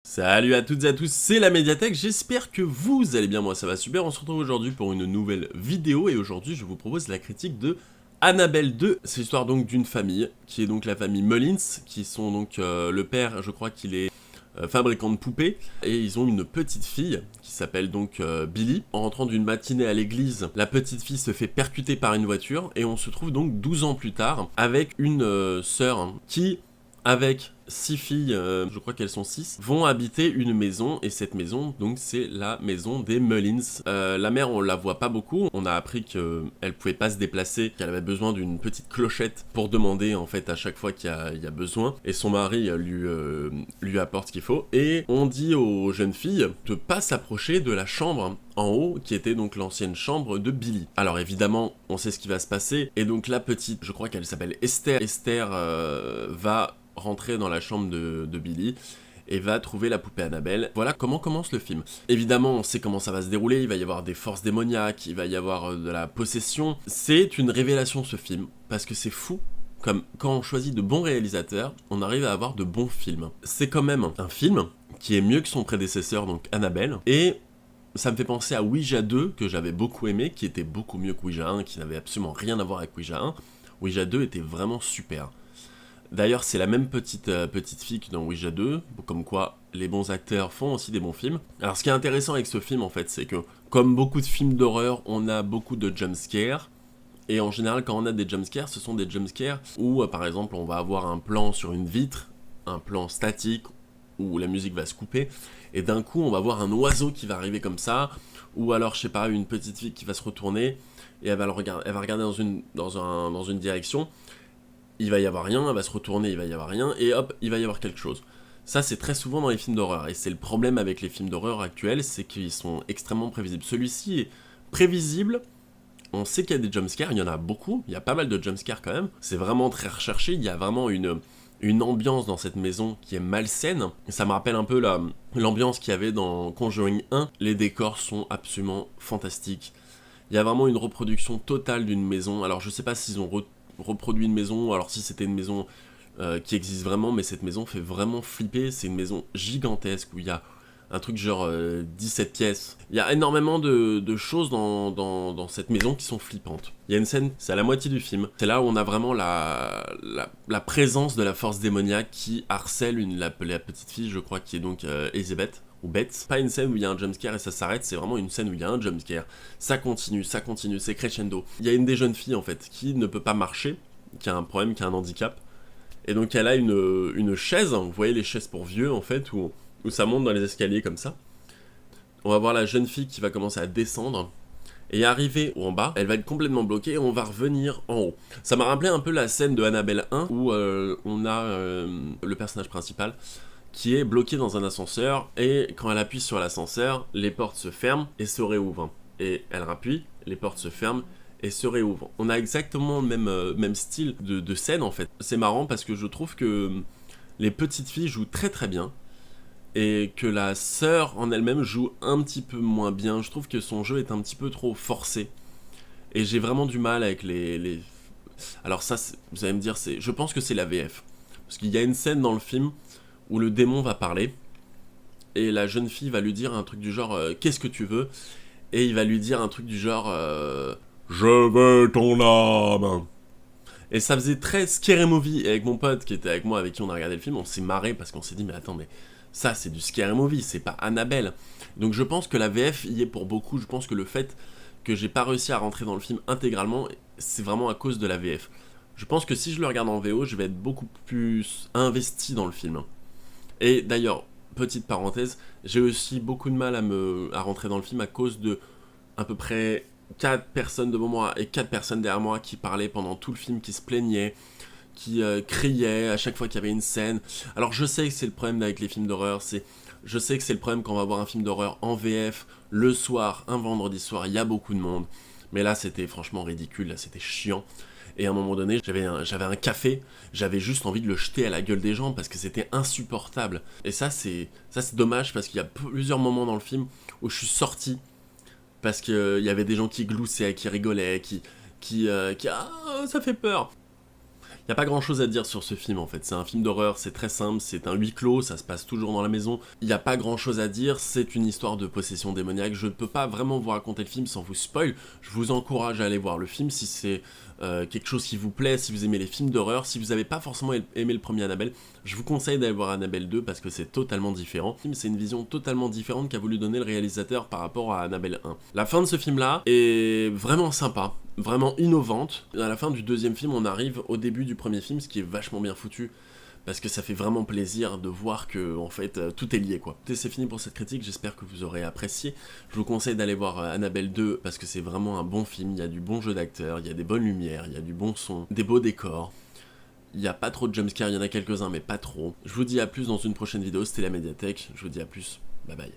Salut à toutes et à tous, c'est la Médiathèque, j'espère que vous allez bien, moi ça va super, on se retrouve aujourd'hui pour une nouvelle vidéo et aujourd'hui je vous propose la critique de Annabelle 2. C'est l'histoire donc d'une famille, qui est donc la famille Mullins, qui sont donc le père, je crois qu'il est fabricant de poupées, et ils ont une petite fille qui s'appelle donc Billy. En rentrant d'une matinée à l'église, la petite fille se fait percuter par une voiture et on se trouve donc 12 ans plus tard avec une sœur qui, avec 6 filles, je crois qu'elles sont 6, vont habiter une maison, et cette maison, donc c'est la maison des Mullins. La mère, on la voit pas beaucoup, on a appris qu'elle pouvait pas se déplacer, qu'elle avait besoin d'une petite clochette pour demander en fait à chaque fois qu'il y a besoin, et son mari lui apporte ce qu'il faut, et on dit aux jeunes filles de pas s'approcher de la chambre en haut, qui était donc l'ancienne chambre de Billy. Alors évidemment, on sait ce qui va se passer, et donc la petite, je crois qu'elle s'appelle Esther, va rentrer dans la chambre de Billy et va trouver la poupée Annabelle. Voilà comment commence le film. Évidemment, on sait comment ça va se dérouler, il va y avoir des forces démoniaques, il va y avoir de la possession. C'est une révélation ce film, parce que c'est fou. Comme quand on choisit de bons réalisateurs, on arrive à avoir de bons films. C'est quand même un film qui est mieux que son prédécesseur, donc Annabelle, et ça me fait penser à Ouija 2, que j'avais beaucoup aimé, qui était beaucoup mieux que Ouija 1, qui n'avait absolument rien à voir avec Ouija 1. Ouija 2 était vraiment super. D'ailleurs, c'est la même petite fille que dans Ouija 2, comme quoi les bons acteurs font aussi des bons films. Alors, ce qui est intéressant avec ce film, en fait, c'est que, comme beaucoup de films d'horreur, on a beaucoup de jumpscares. Et en général, quand on a des jumpscares, ce sont des jumpscares où, par exemple, on va avoir un plan sur une vitre, un plan statique, où la musique va se couper, et d'un coup, on va voir un oiseau qui va arriver comme ça, ou alors, je sais pas, une petite fille qui va se retourner, et elle va regarder dans une direction. Il va y avoir rien, elle va se retourner, il va y avoir rien, et hop, il va y avoir quelque chose. Ça, c'est très souvent dans les films d'horreur, et c'est le problème avec les films d'horreur actuels, c'est qu'ils sont extrêmement prévisibles. Celui-ci est prévisible, on sait qu'il y a des jumpscares, il y en a beaucoup, il y a pas mal de jumpscares quand même, c'est vraiment très recherché, il y a vraiment une ambiance dans cette maison qui est malsaine. Ça me rappelle un peu l'ambiance qu'il y avait dans Conjuring 1, les décors sont absolument fantastiques. Il y a vraiment une reproduction totale d'une maison, alors je sais pas s'ils ont reproduit une maison, alors si c'était une maison qui existe vraiment, mais cette maison fait vraiment flipper, c'est une maison gigantesque où il y a un truc genre 17 pièces. Il y a énormément de choses dans cette maison qui sont flippantes. Il y a une scène, c'est à la moitié du film, c'est là où on a vraiment la présence de la force démoniaque qui harcèle la petite fille, je crois, qui est donc Elizabeth, ou Beth. Pas une scène où il y a un jumpscare et ça s'arrête, c'est vraiment une scène où il y a un jumpscare. Ça continue, c'est crescendo. Il y a une des jeunes filles, en fait, qui ne peut pas marcher, qui a un problème, qui a un handicap, et donc elle a une chaise, hein, vous voyez les chaises pour vieux, en fait, où ça monte dans les escaliers comme ça. On va voir la jeune fille qui va commencer à descendre, et arriver en bas, elle va être complètement bloquée et on va revenir en haut. Ça m'a rappelé un peu la scène de Annabelle 1 où on a le personnage principal qui est bloqué dans un ascenseur et quand elle appuie sur l'ascenseur, les portes se ferment et se réouvrent. Et elle rappuie, les portes se ferment et se réouvrent. On a exactement le même style de scène en fait. C'est marrant parce que je trouve que les petites filles jouent très très bien et que la sœur en elle-même joue un petit peu moins bien. Je trouve que son jeu est un petit peu trop forcé. Et j'ai vraiment du mal avec les... Alors ça, vous allez me dire, je pense que c'est la VF. Parce qu'il y a une scène dans le film où le démon va parler, et la jeune fille va lui dire un truc du genre « Qu'est-ce que tu veux ?» Et il va lui dire un truc du genre « Je veux ton âme !» Et ça faisait très scary movie, et avec mon pote qui était avec moi, avec qui on a regardé le film, on s'est marré parce qu'on s'est dit « Mais attends, mais ça c'est du scary movie, c'est pas Annabelle !» Donc je pense que la VF y est pour beaucoup, je pense que le fait que j'ai pas réussi à rentrer dans le film intégralement, c'est vraiment à cause de la VF. Je pense que si je le regarde en VO, je vais être beaucoup plus investi dans le film. Et d'ailleurs, petite parenthèse, j'ai aussi beaucoup de mal à rentrer dans le film à cause de à peu près 4 personnes devant moi et 4 personnes derrière moi qui parlaient pendant tout le film, qui se plaignaient, qui criaient à chaque fois qu'il y avait une scène. Alors je sais que c'est le problème avec les films d'horreur, je sais que c'est le problème quand on va voir un film d'horreur en VF, le soir, un vendredi soir, il y a beaucoup de monde. Mais là, c'était franchement ridicule, là, c'était chiant. Et à un moment donné, j'avais un café, j'avais juste envie de le jeter à la gueule des gens parce que c'était insupportable. Et ça, c'est dommage parce qu'il y a plusieurs moments dans le film où je suis sorti parce qu'il y avait des gens qui gloussaient, qui rigolaient, qui ah, ça fait peur. Y a pas grand chose à dire sur ce film en fait, c'est un film d'horreur, c'est très simple, c'est un huis clos, ça se passe toujours dans la maison, y a pas grand chose à dire, c'est une histoire de possession démoniaque, je ne peux pas vraiment vous raconter le film sans vous spoil, je vous encourage à aller voir le film si c'est quelque chose qui vous plaît, si vous aimez les films d'horreur, si vous avez pas forcément aimé le premier Annabelle, je vous conseille d'aller voir Annabelle 2 parce que c'est totalement différent. Le film, c'est une vision totalement différente qu'a voulu donner le réalisateur par rapport à Annabelle 1. La fin de ce film-là est vraiment sympa, vraiment innovante. À la fin du deuxième film, on arrive au début du premier film, ce qui est vachement bien foutu. Parce que ça fait vraiment plaisir de voir que, en fait, tout est lié, quoi. Et c'est fini pour cette critique, j'espère que vous aurez apprécié. Je vous conseille d'aller voir Annabelle 2, parce que c'est vraiment un bon film, il y a du bon jeu d'acteurs, il y a des bonnes lumières, il y a du bon son, des beaux décors. Il n'y a pas trop de jumpscares, il y en a quelques-uns, mais pas trop. Je vous dis à plus dans une prochaine vidéo, c'était la médiathèque, je vous dis à plus, bye bye.